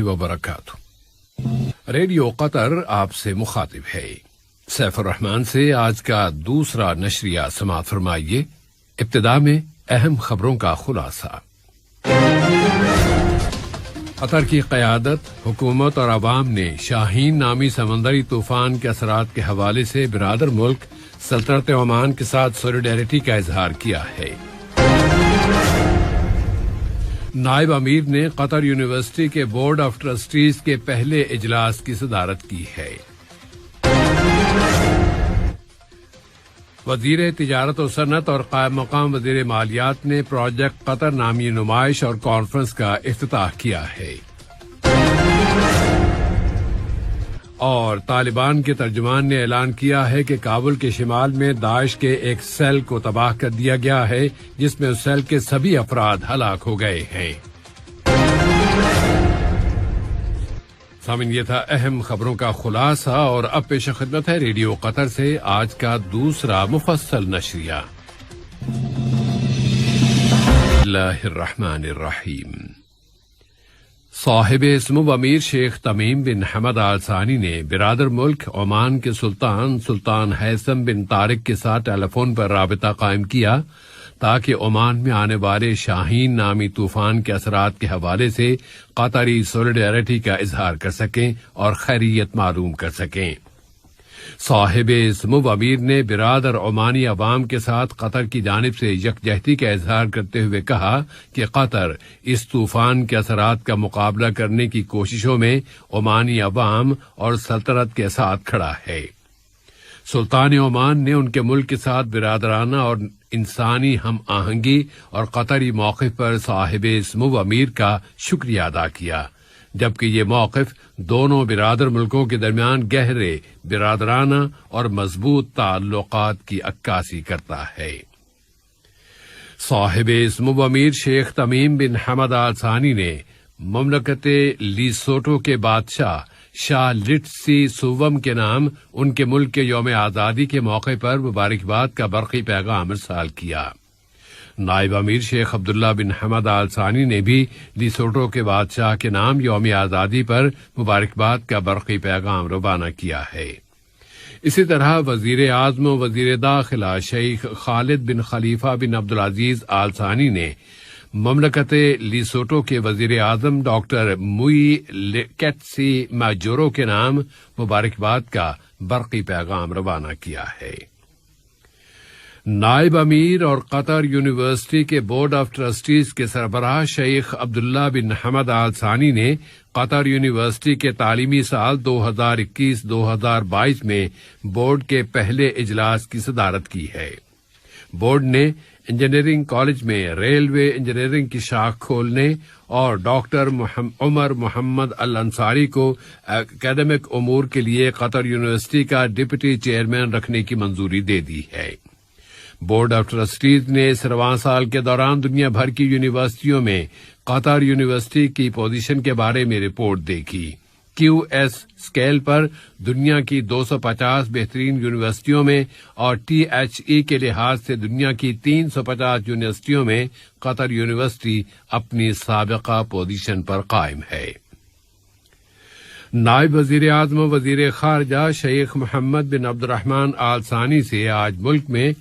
اللہ وبرکاتہ۔ ریڈیو قطر آپ سے مخاطب ہے۔ سیف الرحمان سے آج کا دوسرا نشریہ سماعت فرمائیے۔ ابتدا میں اہم خبروں کا خلاصہ۔ قطر کی قیادت، حکومت اور عوام نے شاہین نامی سمندری طوفان کے اثرات کے حوالے سے برادر ملک سلطنت عمان کے ساتھ سولیڈیرٹی کا اظہار کیا ہے۔ نائب امیر نے قطر یونیورسٹی کے بورڈ آف ٹرسٹیز کے پہلے اجلاس کی صدارت کی ہے۔ وزیر تجارت و صنعت اور قائم مقام وزیر مالیات نے پروجیکٹ قطر نامی نمائش اور کانفرنس کا افتتاح کیا ہے۔ اور طالبان کے ترجمان نے اعلان کیا ہے کہ کابل کے شمال میں داعش کے ایک سیل کو تباہ کر دیا گیا ہے، جس میں اس سیل کے سبھی افراد ہلاک ہو گئے ہیں۔ سامعین، یہ تھا اہم خبروں کا خلاصہ، اور اب پیش خدمت ہے ریڈیو قطر سے آج کا دوسرا مفصل نشریہ۔ بسم اللہ الرحمن الرحیم۔ صاحب سمو امیر شیخ تمیم بن حمد آل ثانی نے برادر ملک عمان کے سلطان ہیثم بن طارق کے ساتھ ٹیلی فون پر رابطہ قائم کیا تاکہ عمان میں آنے والے شاہین نامی طوفان کے اثرات کے حوالے سے قطری سولیڈیرٹی کا اظہار کر سکیں اور خیریت معلوم کر سکیں۔ صاحب سمو امیر نے برادر عمانی عوام کے ساتھ قطر کی جانب سے یکجہتی کا اظہار کرتے ہوئے کہا کہ قطر اس طوفان کے اثرات کا مقابلہ کرنے کی کوششوں میں عمانی عوام اور سلطنت کے ساتھ کھڑا ہے۔ سلطان عمان نے ان کے ملک کے ساتھ برادرانہ اور انسانی ہم آہنگی اور قطری موقف پر صاحب سمو امیر کا شکریہ ادا کیا، جبکہ یہ موقف دونوں برادر ملکوں کے درمیان گہرے برادرانہ اور مضبوط تعلقات کی عکاسی کرتا ہے۔ صاحب سمو امیر شیخ تمیم بن حمد آل ثانی نے مملکت لیسوٹو کے بادشاہ شاہ لٹسی سووم کے نام ان کے ملک کے یوم آزادی کے موقع پر مبارکباد کا برقی پیغام ارسال کیا۔ نائب امیر شیخ عبداللہ بن حمد آل ثانی نے بھی لیسوٹو کے بادشاہ کے نام یوم آزادی پر مبارکباد کا برقی پیغام روانہ کیا ہے۔ اسی طرح وزیر اعظم و وزیر داخلہ شیخ خالد بن خلیفہ بن عبدالعزیز آل ثانی نے مملکت لیسوٹو کے وزیر اعظم ڈاکٹر موئی لیکٹسی ماجورو کے نام مبارکباد کا برقی پیغام روانہ کیا ہے۔ نائب امیر اور قطر یونیورسٹی کے بورڈ آف ٹرسٹیز کے سربراہ شیخ عبداللہ بن حمد آل ثانی نے قطر یونیورسٹی کے تعلیمی سال 2021-2022 میں بورڈ کے اجلاس اجلاس کی صدارت کی ہے۔ بورڈ نے انجینئرنگ کالج میں ریلوے انجینئرنگ کی شاخ کھولنے اور ڈاکٹر عمر محمد الانصاری کو اکیڈمک امور کے لیے قطر یونیورسٹی کا ڈپٹی چیئرمین رکھنے کی منظوری دے دی ہے۔ بورڈ آف ٹرسٹیز نے اس رواں سال کے دوران دنیا بھر کی یونیورسٹیوں میں قطر یونیورسٹی کی پوزیشن کے بارے میں رپورٹ دیکھی۔ QS اسکیل پر دنیا کی 250 بہترین یونیورسٹیوں میں اور THE کے لحاظ سے دنیا کی 350 یونیورسٹیوں میں قطر یونیورسٹی اپنی سابقہ پوزیشن پر قائم ہے۔ نائب وزیر اعظم و وزیر خارجہ شیخ محمد بن عبد الرحمن آل ثانی سے آج ملک میں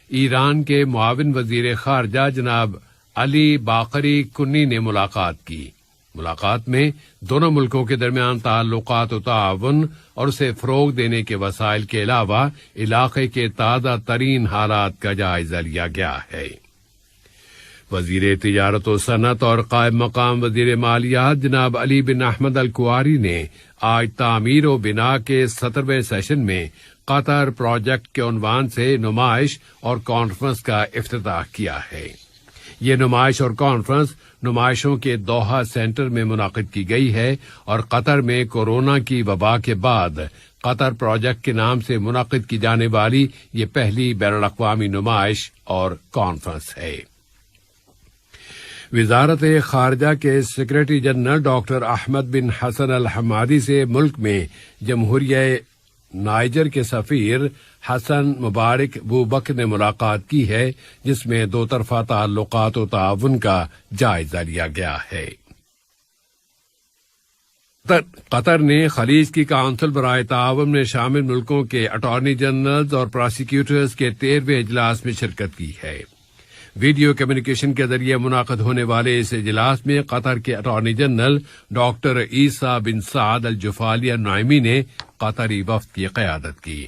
ایران کے معاون وزیر خارجہ جناب علی باقری کنی نے ملاقات کی۔ ملاقات میں دونوں ملکوں کے درمیان تعلقات و تعاون اور اسے فروغ دینے کے وسائل کے علاوہ علاقے کے تازہ ترین حالات کا جائزہ لیا گیا ہے۔ وزیر تجارت و صنعت اور قائم مقام وزیر مالیات جناب علی بن احمد الکواری نے آج تعمیر و بنا کے 17ویں سیشن میں قطر پروجیکٹ کے عنوان سے نمائش اور کانفرنس کا افتتاح کیا ہے۔ یہ نمائش اور کانفرنس نمائشوں کے دوحہ سینٹر میں منعقد کی گئی ہے اور قطر میں کورونا کی وبا کے بعد قطر پروجیکٹ کے نام سے منعقد کی جانے والی یہ پہلی بین الاقوامی نمائش اور کانفرنس ہے۔ وزارت خارجہ کے سیکریٹری جنرل ڈاکٹر احمد بن حسن الحمادی سے ملک میں جمہوریہ نائجر کے سفیر حسن مبارک بوبکر نے ملاقات کی ہے، جس میں دو طرفہ تعلقات و تعاون کا جائزہ لیا گیا ہے۔ قطر نے خلیج کی کونسل برائے تعاون میں شامل ملکوں کے اٹارنی جنرلز اور پراسیکیوٹرز کے 13ویں اجلاس میں شرکت کی ہے۔ ویڈیو کمیونیکیشن کے ذریعے منعقد ہونے والے اس اجلاس میں قطر کے اٹارنی جنرل ڈاکٹر عیسیٰ بن سعد الجفالی النعیمی نے قطری وفد کی قیادت کی۔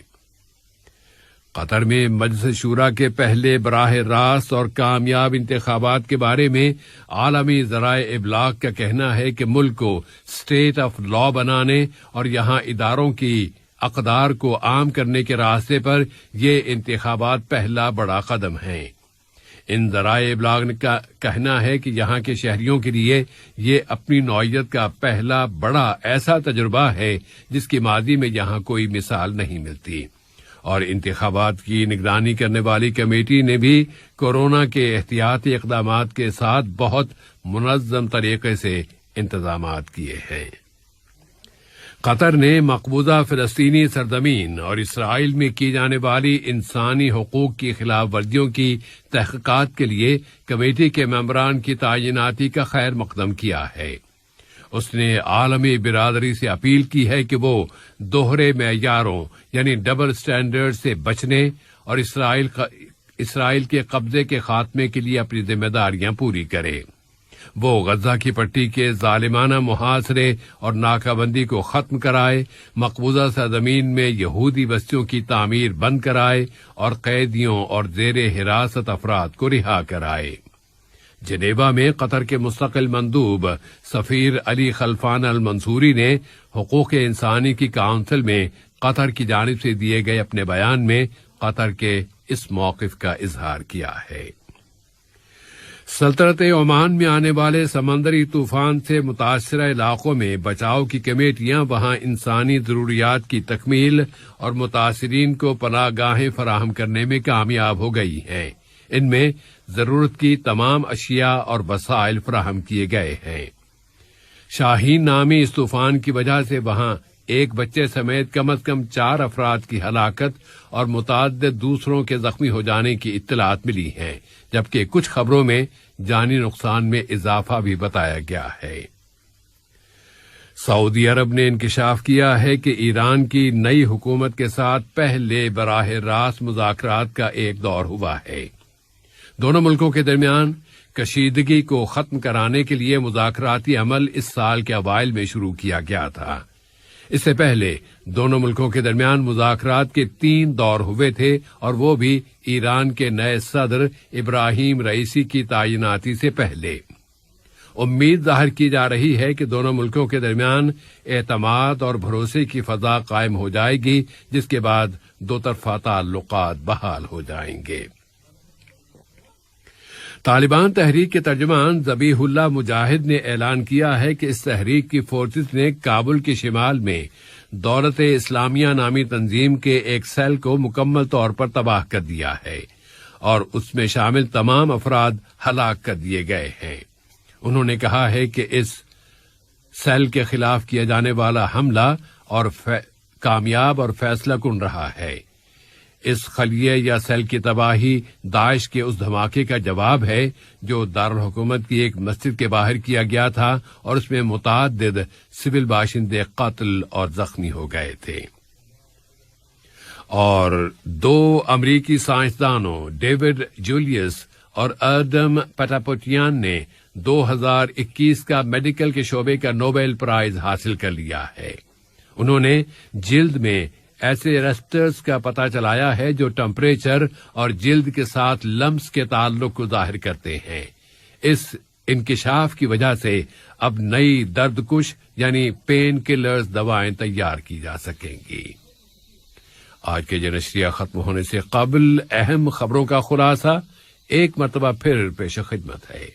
قطر میں مجلس شورا کے پہلے براہ راست اور کامیاب انتخابات کے بارے میں عالمی ذرائع ابلاغ کا کہنا ہے کہ ملک کو اسٹیٹ آف لا بنانے اور یہاں اداروں کی اقدار کو عام کرنے کے راستے پر یہ انتخابات پہلا بڑا قدم ہیں۔ ان ذرائع ابلاغ کا کہنا ہے کہ یہاں کے شہریوں کے لیے یہ اپنی نوعیت کا پہلا بڑا ایسا تجربہ ہے جس کی ماضی میں یہاں کوئی مثال نہیں ملتی، اور انتخابات کی نگرانی کرنے والی کمیٹی نے بھی کورونا کے احتیاطی اقدامات کے ساتھ بہت منظم طریقے سے انتظامات کیے ہیں۔ قطر نے مقبوضہ فلسطینی سرزمین اور اسرائیل میں کی جانے والی انسانی حقوق کی خلاف ورزیوں کی تحقیقات کے لیے کمیٹی کے ممبران کی تعیناتی کا خیر مقدم کیا ہے۔ اس نے عالمی برادری سے اپیل کی ہے کہ وہ دوہرے معیاروں یعنی ڈبل سٹینڈرڈ سے بچنے اور اسرائیل کے قبضے کے خاتمے کے لیے اپنی ذمہ داریاں پوری کرے۔ وہ غزہ کی پٹی کے ظالمانہ محاصرے اور ناکہ بندی کو ختم کرائے، مقبوضہ سرزمین میں یہودی بستیوں کی تعمیر بند کرائے اور قیدیوں اور زیر حراست افراد کو رہا کرائے۔ جنیوا میں قطر کے مستقل مندوب سفیر علی خلفان المنصوری نے حقوق انسانی کی کونسل میں قطر کی جانب سے دیے گئے اپنے بیان میں قطر کے اس موقف کا اظہار کیا ہے۔ سلطنت عمان میں آنے والے سمندری طوفان سے متاثرہ علاقوں میں بچاؤ کی کمیٹیاں وہاں انسانی ضروریات کی تکمیل اور متاثرین کو پناہ گاہیں فراہم کرنے میں کامیاب ہو گئی ہیں۔ ان میں ضرورت کی تمام اشیاء اور وسائل فراہم کیے گئے ہیں۔ شاہین نامی اس طوفان کی وجہ سے وہاں ایک بچے سمیت کم از کم 4 افراد کی ہلاکت اور متعدد دوسروں کے زخمی ہو جانے کی اطلاعات ملی ہیں، جبکہ کچھ خبروں میں جانی نقصان میں اضافہ بھی بتایا گیا ہے۔ سعودی عرب نے انکشاف کیا ہے کہ ایران کی نئی حکومت کے ساتھ پہلے براہ راست مذاکرات کا ایک دور ہوا ہے۔ دونوں ملکوں کے درمیان کشیدگی کو ختم کرانے کے لیے مذاکراتی عمل اس سال کے اوائل میں شروع کیا گیا تھا۔ اس سے پہلے دونوں ملکوں کے درمیان مذاکرات کے 3 دور ہوئے تھے، اور وہ بھی ایران کے نئے صدر ابراہیم رئیسی کی تعیناتی سے پہلے۔ امید ظاہر کی جا رہی ہے کہ دونوں ملکوں کے درمیان اعتماد اور بھروسے کی فضا قائم ہو جائے گی، جس کے بعد دو طرفہ تعلقات بحال ہو جائیں گے۔ طالبان تحریک کے ترجمان ذبیح اللہ مجاہد نے اعلان کیا ہے کہ اس تحریک کی فورسز نے کابل کے شمال میں دولت اسلامیہ نامی تنظیم کے ایک سیل کو مکمل طور پر تباہ کر دیا ہے اور اس میں شامل تمام افراد ہلاک کر دیے گئے ہیں۔ انہوں نے کہا ہے کہ اس سیل کے خلاف کیا جانے والا حملہ اور کامیاب اور فیصلہ کن رہا ہے۔ اس خلیے یا سیل کی تباہی داعش کے اس دھماکے کا جواب ہے جو دارالحکومت کی ایک مسجد کے باہر کیا گیا تھا، اور اس میں متعدد سول باشندے قتل اور زخمی ہو گئے تھے۔ اور 2 امریکی سائنسدانوں ڈیوڈ جولیس اور ایڈم پٹاپوٹیان نے 2021 کا میڈیکل کے شعبے کا نوبل پرائز حاصل کر لیا ہے۔ انہوں نے جلد میں ایسے ریسپٹرز کا پتہ چلایا ہے جو ٹمپریچر اور جلد کے ساتھ لمس کے تعلق کو ظاہر کرتے ہیں۔ اس انکشاف کی وجہ سے اب نئی درد کش یعنی پین کلرز دوائیں تیار کی جا سکیں گی۔ آج کے نشریہ ختم ہونے سے قبل اہم خبروں کا خلاصہ ایک مرتبہ پھر پیش خدمت ہے۔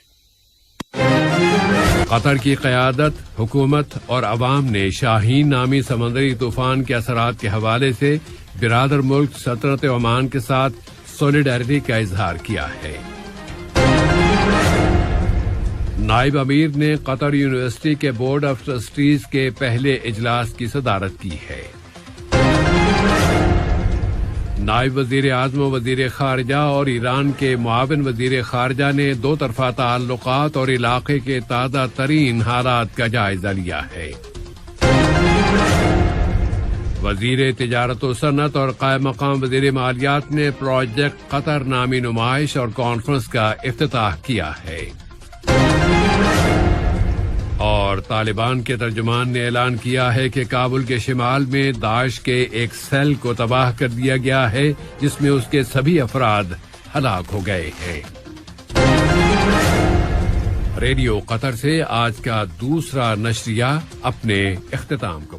قطر کی قیادت، حکومت اور عوام نے شاہین نامی سمندری طوفان کے اثرات کے حوالے سے برادر ملک سلطنت عمان کے ساتھ سولیڈیرٹی کا اظہار کیا ہے۔ نائب امیر نے قطر یونیورسٹی کے بورڈ آف ٹرسٹیز کے پہلے اجلاس کی صدارت کی ہے۔ نائب وزیر اعظم و وزیر خارجہ اور ایران کے معاون وزیر خارجہ نے 2 طرفہ تعلقات اور علاقے کے تازہ ترین حالات کا جائزہ لیا ہے۔ وزیر تجارت و صنعت اور قائم مقام وزیر مالیات نے پروجیکٹ قطر نامی نمائش اور کانفرنس کا افتتاح کیا ہے۔ اور طالبان کے ترجمان نے اعلان کیا ہے کہ کابل کے شمال میں داعش کے ایک سیل کو تباہ کر دیا گیا ہے، جس میں اس کے سبھی افراد ہلاک ہو گئے ہیں۔ ریڈیو قطر سے آج کا دوسرا نشریہ اپنے اختتام کو